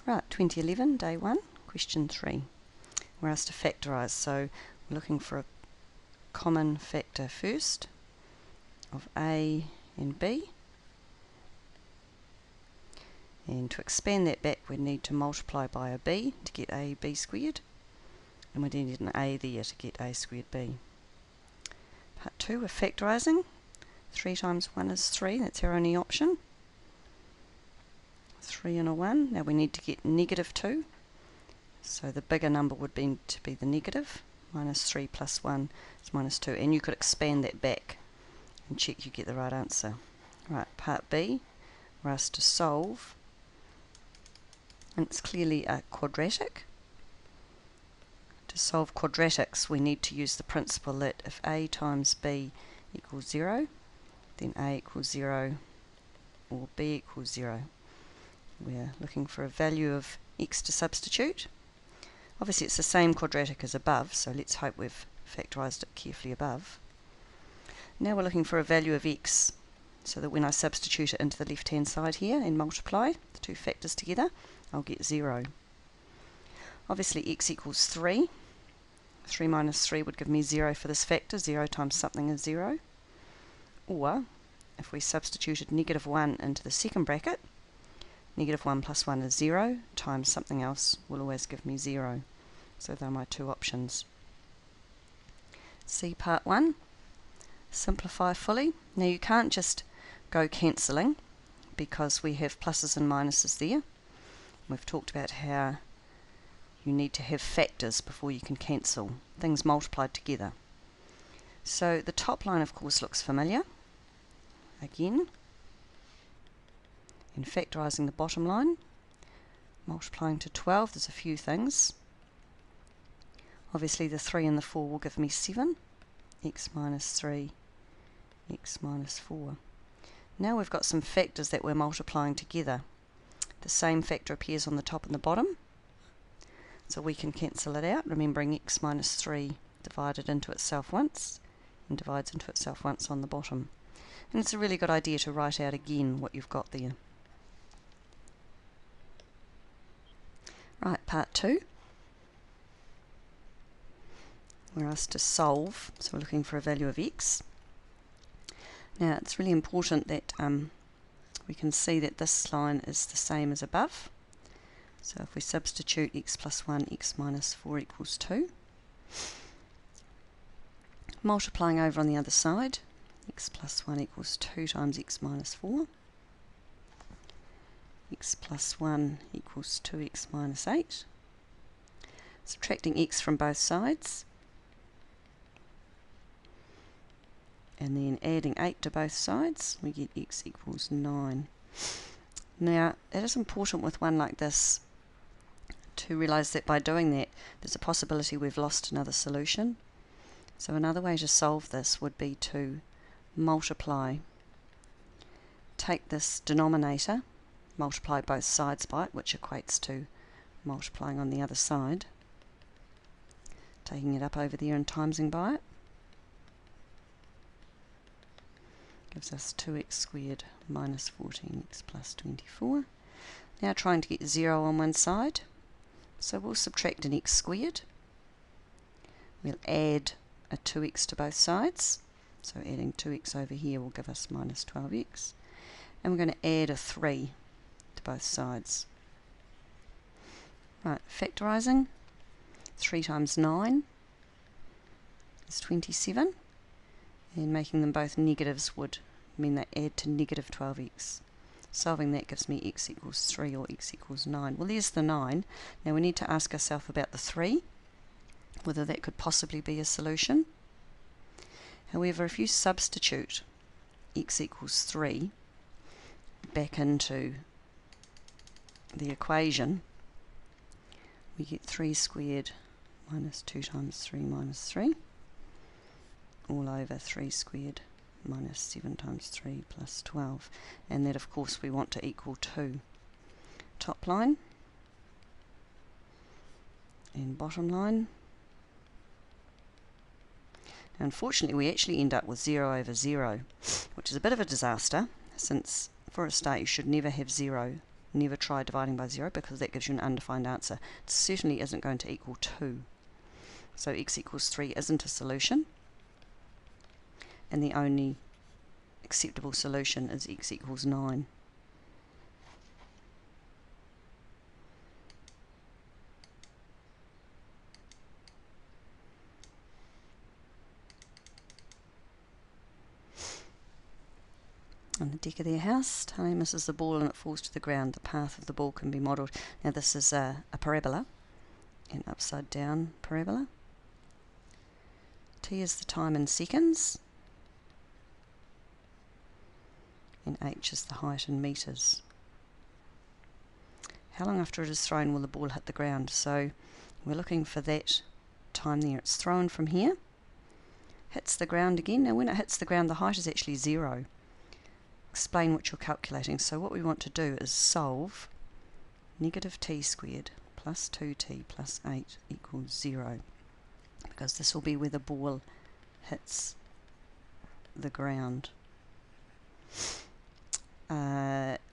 Right, 2011, day 1, question 3. We're asked to factorise, so we're looking for a common factor first of a and b. And to expand that back, we need to multiply by a b to get ab squared. And we need an a there to get a squared b. Part 2, we're factorising. 3 times 1 is 3, that's our only option. 3 and a 1. Now we need to get negative 2. So the bigger number would be to be the negative. Minus 3 plus 1 is minus 2. And you could expand that back and check you get the right answer. Right, part B, we're asked to solve. And it's clearly a quadratic. To solve quadratics, we need to use the principle that if a times b equals 0, then a equals 0 or b equals 0. We're looking for a value of x to substitute. Obviously it's the same quadratic as above, so let's hope we've factorised it carefully above. Now we're looking for a value of x, so that when I substitute it into the left hand side here and multiply the two factors together, I'll get 0. Obviously x equals 3. 3 minus 3 would give me 0 for this factor. 0 times something is 0. Or, if we substituted negative 1 into the second bracket, negative 1 plus 1 is 0, times something else will always give me 0. So they're my two options. See part 1. Simplify fully. Now you can't just go cancelling because we have pluses and minuses there. We've talked about how you need to have factors before you can cancel, things multiplied together. So the top line of course looks familiar. Again, in factorising the bottom line, multiplying to 12, there's a few things. Obviously the 3 and the 4 will give me 7, x minus 3, x minus 4. Now we've got some factors that we're multiplying together. The same factor appears on the top and the bottom, so we can cancel it out, remembering x minus 3 divided into itself once, and divides into itself once on the bottom. And it's a really good idea to write out again what you've got there. Right, part 2. We're asked to solve, so we're looking for a value of x. Now it's really important that we can see that this line is the same as above. So if we substitute x plus 1, x minus 4 equals 2. Multiplying over on the other side, x plus 1 equals 2 times x minus 4. X plus 1 equals 2x minus 8. Subtracting x from both sides. And then adding 8 to both sides, we get x equals 9. Now, it is important with one like this to realise that by doing that, there's a possibility we've lost another solution. So another way to solve this would be to multiply. Take this denominator, multiply both sides by it, which equates to multiplying on the other side. Taking it up over there and timesing by it. Gives us 2x squared minus 14x plus 24. Now trying to get 0 on one side, so we'll subtract an x squared. We'll add a 2x to both sides, so adding 2x over here will give us minus 12x. And we're going to add a 3 to both sides. Right, factorising. 3 times 9 is 27. And making them both negatives would mean they add to negative 12x. Solving that gives me x equals 3 or x equals 9. Well, there's the 9. Now we need to ask ourselves about the 3, whether that could possibly be a solution. However, if you substitute x equals 3 back into the equation, we get 3 squared minus 2 times 3 minus 3. All over 3 squared minus 7 times 3 plus 12. And that, of course, we want to equal 2. Top line and bottom line. Now, unfortunately, we actually end up with 0 over 0, which is a bit of a disaster, since for a start you should never have 0 Never try dividing by 0 because that gives you an undefined answer. It certainly isn't going to equal 2. So x equals 3 isn't a solution, and the only acceptable solution is x equals 9. On the deck of their house, Tony misses the ball and it falls to the ground. The path of the ball can be modelled. Now this is a parabola, an upside down parabola. T is the time in seconds, and h is the height in metres. How long after it is thrown will the ball hit the ground? So we're looking for that time there. It's thrown from here, hits the ground again. Now when it hits the ground, the height is actually 0. Explain what you're calculating. So what we want to do is solve negative t squared plus 2t plus 8 equals 0, because this will be where the ball hits the ground.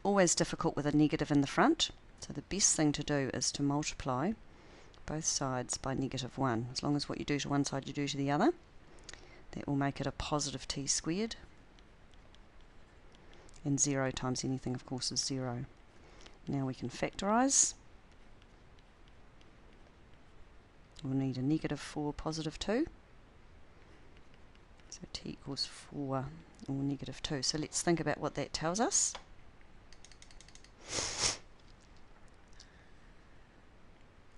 Always difficult with a negative in the front, so the best thing to do is to multiply both sides by -1. As long as what you do to one side you do to the other, that will make it a positive t squared. And 0 times anything, of course, is 0. Now we can factorise. We'll need a -4, +2. So t equals 4 or -2. So let's think about what that tells us.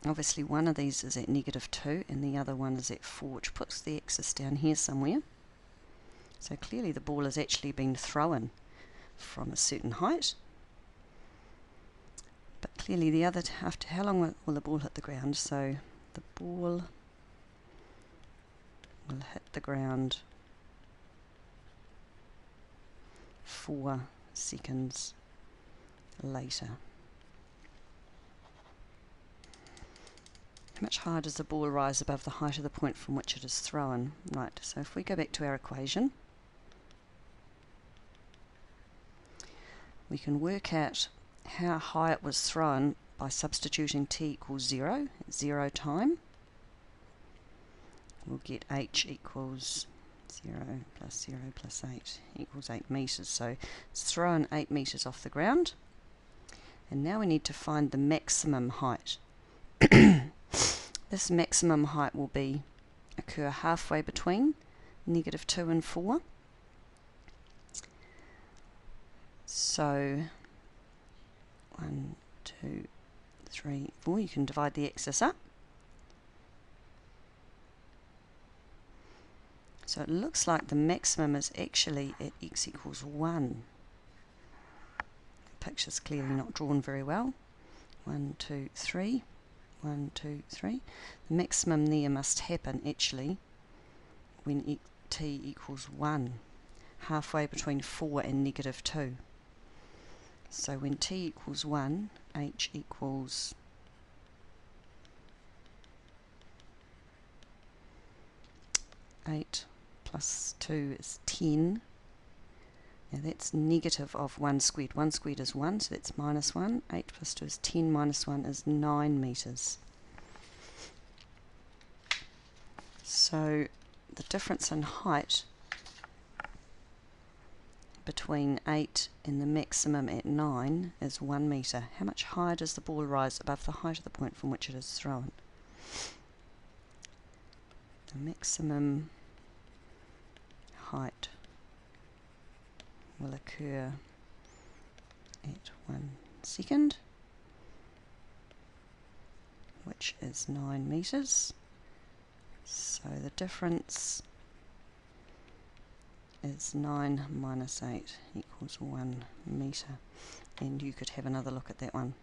Obviously one of these is at -2 and the other one is at 4, which puts the axis down here somewhere. So clearly the ball has actually been thrown from a certain height, but clearly the other, after how long will the ball hit the ground? So the ball will hit the ground 4 seconds later. How much higher does the ball rise above the height of the point from which it is thrown? Right, so if we go back to our equation, we can work out how high it was thrown by substituting t equals 0 at 0 time. We'll get h equals 0 plus 0 plus 8 equals 8 metres. So it's thrown 8 metres off the ground. And now we need to find the maximum height. This maximum height will occur halfway between -2 and 4. So 1, 2, 3, 4. You can divide the axis up. So it looks like the maximum is actually at x equals 1. The picture's clearly not drawn very well. 1, 2, 3. 1, 2, 3. The maximum there must happen actually when t equals 1, halfway between 4 and -2. So when t equals 1, h equals 8 plus 2 is 10. Now that's negative of 1 squared. 1 squared is 1, so that's -1. 8 plus 2 is 10, minus 1 is 9 metres. So the difference in height between 8 and the maximum at 9 is 1 metre. How much higher does the ball rise above the height of the point from which it is thrown? The maximum height will occur at 1 second, which is 9 metres. So the difference is 9 minus 8 equals 1 metre. And you could have another look at that one.